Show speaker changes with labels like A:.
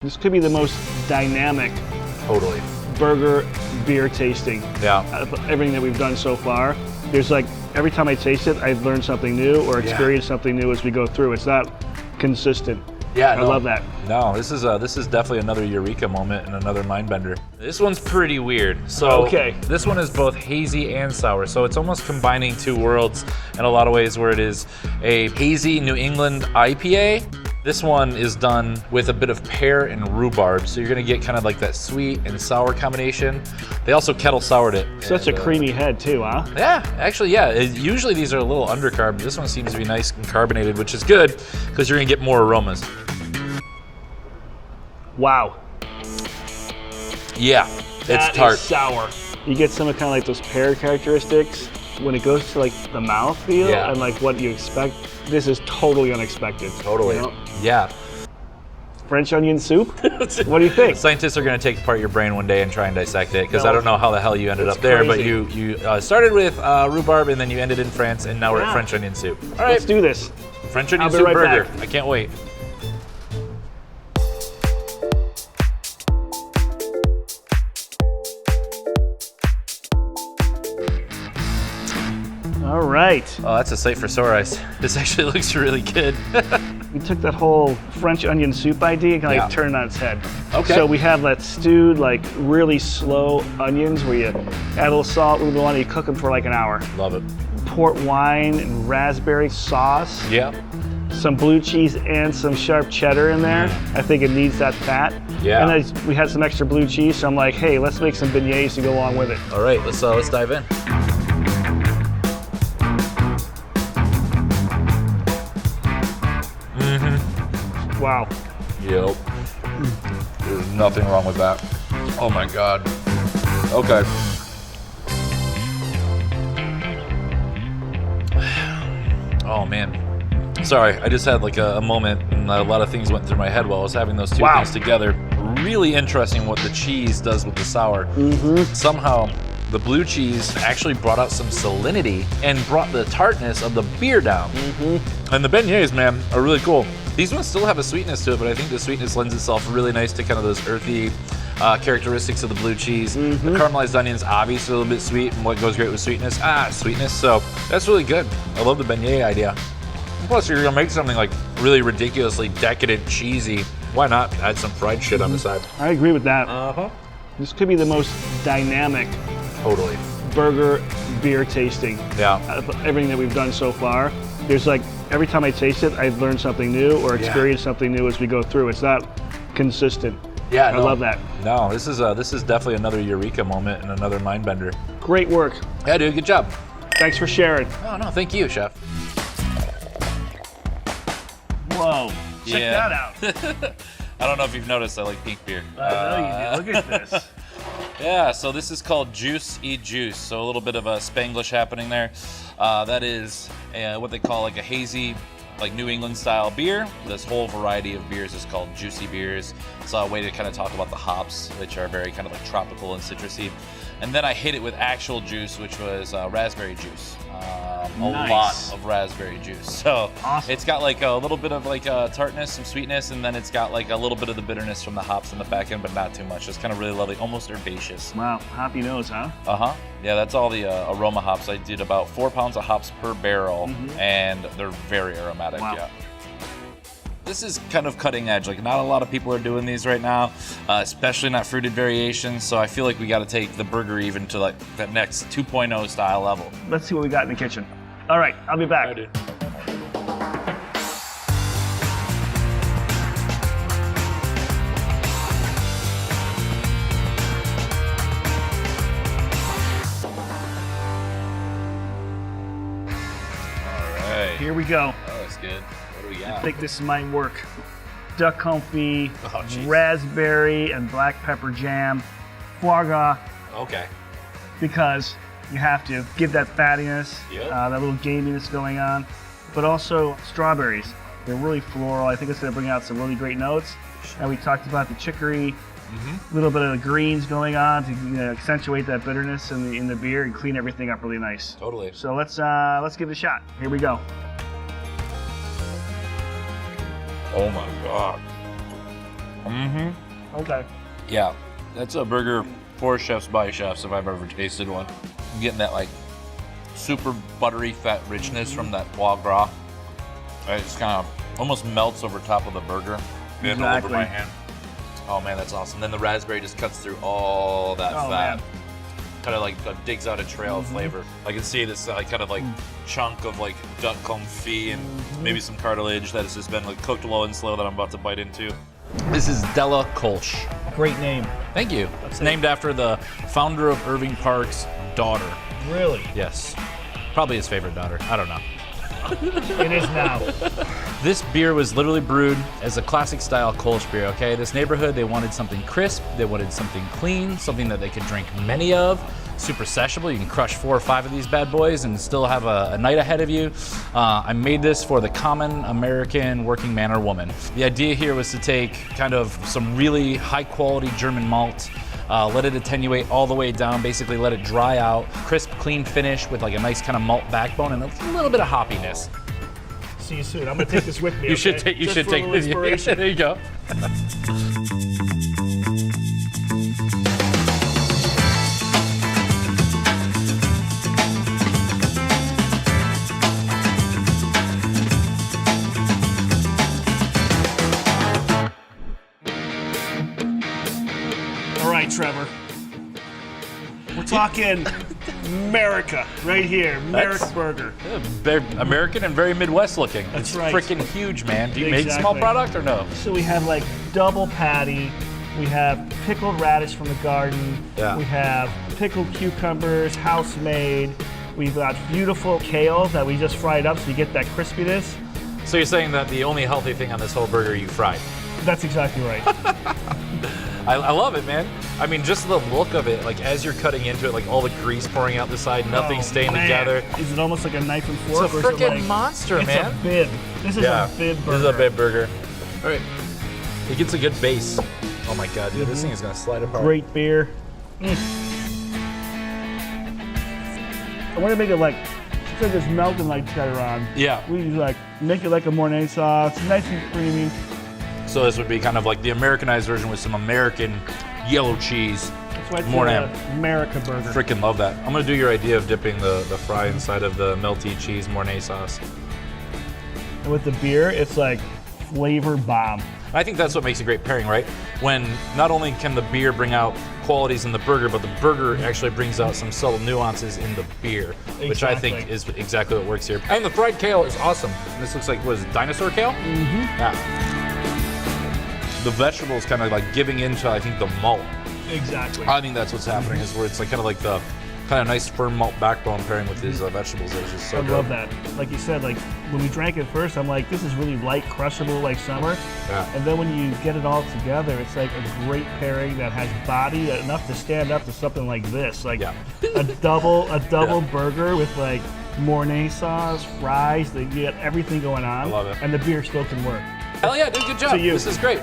A: This could be the most dynamic
B: Totally.
A: burger beer tasting
B: Yeah.
A: out of everything that we've done so far. There's like, every time I taste it, I learn something new or experience something new as we go through. It's not consistent.
B: Yeah,
A: I love that.
B: No, this is definitely another eureka moment and another mind bender. This one's pretty weird. So this one is both hazy and sour. So it's almost combining two worlds in a lot of ways, where it is a hazy New England IPA. This one is done with a bit of pear and rhubarb, so you're gonna get kind of like that sweet and sour combination. They also kettle soured it.
A: Such a creamy head too, huh?
B: Yeah, actually, yeah. Usually these are a little undercarb. This one seems to be nice and carbonated, which is good because you're gonna get more aromas.
A: Wow.
B: Yeah, it's tart.
A: Is sour. You get some kind of like those pear characteristics when it goes to like the mouthfeel and like what you expect. This is totally unexpected.
B: Totally.
A: You know?
B: Yeah.
A: French onion soup? What do you think?
B: Scientists are going to take apart your brain one day and try and dissect it, because I don't know how the hell you ended up there, but you started with rhubarb and then you ended in France, and now we're at French onion soup. All right.
A: Let's do this.
B: French onion soup burger. I can't wait.
A: All right.
B: Oh, that's a sight for sore eyes. This actually looks really good.
A: We took that whole French onion soup idea and kind of turned it on its head.
B: Okay.
A: So we have that stewed, like really slow onions where you add a little salt, a little water, you cook them for like an hour.
B: Love it.
A: Port wine and raspberry sauce.
B: Yeah.
A: Some blue cheese and some sharp cheddar in there. I think it needs that fat.
B: Yeah.
A: And then we had some extra blue cheese, so I'm like, hey, let's make some beignets to go along with it.
B: All right, let's dive in.
A: Wow.
B: Yep. There's nothing wrong with that. Oh my God. Okay. Oh man. Sorry, I just had like a moment and a lot of things went through my head while I was having those two things together. Really interesting what the cheese does with the sour. Somehow the blue cheese actually brought out some salinity and brought the tartness of the beer down. And the beignets, man, are really cool. These ones still have a sweetness to it, but I think the sweetness lends itself really nice to kind of those earthy characteristics of the blue cheese. The caramelized onions, obviously a little bit sweet, and what goes great with sweetness? Sweetness. So that's really good. I love the beignet idea. Plus, you're gonna make something like really ridiculously decadent, cheesy. Why not add some fried shit on the side?
A: I agree with that. This could be the most dynamic burger beer tasting out of everything that we've done so far. There's like, every time I taste it, I learn something new or experience something new as we go through. It's not consistent. I love that.
B: No, this is definitely another eureka moment and another mind bender.
A: Great work.
B: Yeah, dude, good job.
A: Thanks for sharing.
B: Oh no, thank you, chef.
A: Whoa, check that out.
B: I don't know if you've noticed, I like pink beer.
A: I know you do. Look at this.
B: Yeah, so this is called Juice Eat Juice. So a little bit of a Spanglish happening there. That is what they call like a hazy, like New England style beer. This whole variety of beers is called juicy beers. It's a way to kind of talk about the hops, which are very kind of like tropical and citrusy. And then I hit it with actual juice, which was raspberry juice. A lot of raspberry juice. So it's got like a little bit of like tartness, some sweetness, and then it's got like a little bit of the bitterness from the hops in the back end, but not too much. It's kind of really lovely, almost herbaceous.
A: Wow, hoppy nose, huh?
B: Yeah, that's all the aroma hops. I did about 4 pounds of hops per barrel, and they're very aromatic. Yeah. This is kind of cutting edge. Like, not a lot of people are doing these right now, especially not fruited variations. So I feel like we got to take the burger even to like that next 2.0 style level.
A: Let's see what we got in the kitchen. All right, I'll be back.
B: All right, dude. All right.
A: Here we go.
B: Oh, that's good. What do we got?
A: I think this might work. Duck confit, raspberry and black pepper jam, foie gras.
B: Okay.
A: Because you have to give that fattiness, that little gaminess going on, but also strawberries. They're really floral. I think it's going to bring out some really great notes. And we talked about the chicory, a little bit of the greens going on to accentuate that bitterness in the beer and clean everything up really nice.
B: Totally.
A: So let's give it a shot. Here we go.
B: Oh my God. Mm-hmm.
A: Okay.
B: Yeah, that's a burger for chefs by chefs if I've ever tasted one. I'm getting that like super buttery fat richness from that foie gras. It just kind of almost melts over top of the burger and all over my hand. Oh man, that's awesome. Then the raspberry just cuts through all that fat. Man. Kind of like digs out a trail of flavor. I can see this kind of like chunk of like duck confit and maybe some cartilage that has just been like cooked low and slow that I'm about to bite into. This is Della Kolsch.
A: Great name.
B: Thank you. It's named after the founder of Irving Park's daughter.
A: Really?
B: Yes. Probably his favorite daughter. I don't know.
A: It is now.
B: This beer was literally brewed as a classic style Kolsch beer, okay? This neighborhood, they wanted something crisp, they wanted something clean, something that they could drink many of, super sessionable. You can crush 4 or 5 of these bad boys and still have a night ahead of you. I made this for the common American working man or woman. The idea here was to take kind of some really high quality German malt, let it attenuate all the way down, basically let it dry out, crisp, clean finish with like a nice kind of malt backbone and a little bit of hoppiness.
A: See you soon. I'm gonna take this with me.
B: You should take this. Yeah, there you go.
A: All right, Trevor. We're talking America right here. Merrick Burger.
B: American and very Midwest looking.
A: That's
B: it's
A: right.
B: Freaking huge, man. Do you make small product or no?
A: So we have like double patty. We have pickled radish from the garden.
B: Yeah.
A: We have pickled cucumbers, house made. We've got beautiful kale that we just fried up so you get that crispiness.
B: So you're saying that the only healthy thing on this whole burger you fried?
A: That's exactly right.
B: I love it, man. I mean, just the look of it, like as you're cutting into it, like all the grease pouring out the side, nothing staying together.
A: Is it almost like a knife and fork?
B: It's a freaking monster, man.
A: It's a bib. This is a bib burger.
B: This is a bib burger. All right. It gets a good base. Oh my God, dude, this thing is gonna slide apart.
A: Great beer. I want to make it like, it's like it's melting like cheddar on.
B: Yeah.
A: We like make it like a Mornay sauce, nice and creamy.
B: So this would be kind of like the Americanized version with some American yellow cheese.
A: That's why it's
B: Mornay.
A: America burger.
B: Freaking love that. I'm gonna do your idea of dipping the fry inside of the melty cheese Mornay sauce.
A: And with the beer, it's like flavor bomb.
B: I think that's what makes a great pairing, right? When not only can the beer bring out qualities in the burger, but the burger actually brings out some subtle nuances in the beer, which I think is exactly what works here. And the fried kale is awesome. This looks like, what is it, dinosaur kale?
A: Mm-hmm.
B: Yeah. The vegetables kind of like giving into, I think, the malt.
A: Exactly.
B: I think that's what's happening, is where it's like kind of like the kind of nice firm malt backbone pairing with these vegetables. It's just so good.
A: I love that. Like you said, like when we drank it first, I'm like, this is really light, crushable, like summer.
B: Yeah.
A: And then when you get it all together, it's like a great pairing that has body enough to stand up to something like this. Like a double burger with like Mornay sauce, fries, you get everything going on.
B: I love it.
A: And the beer still can work.
B: Hell yeah, dude, good job. This is great.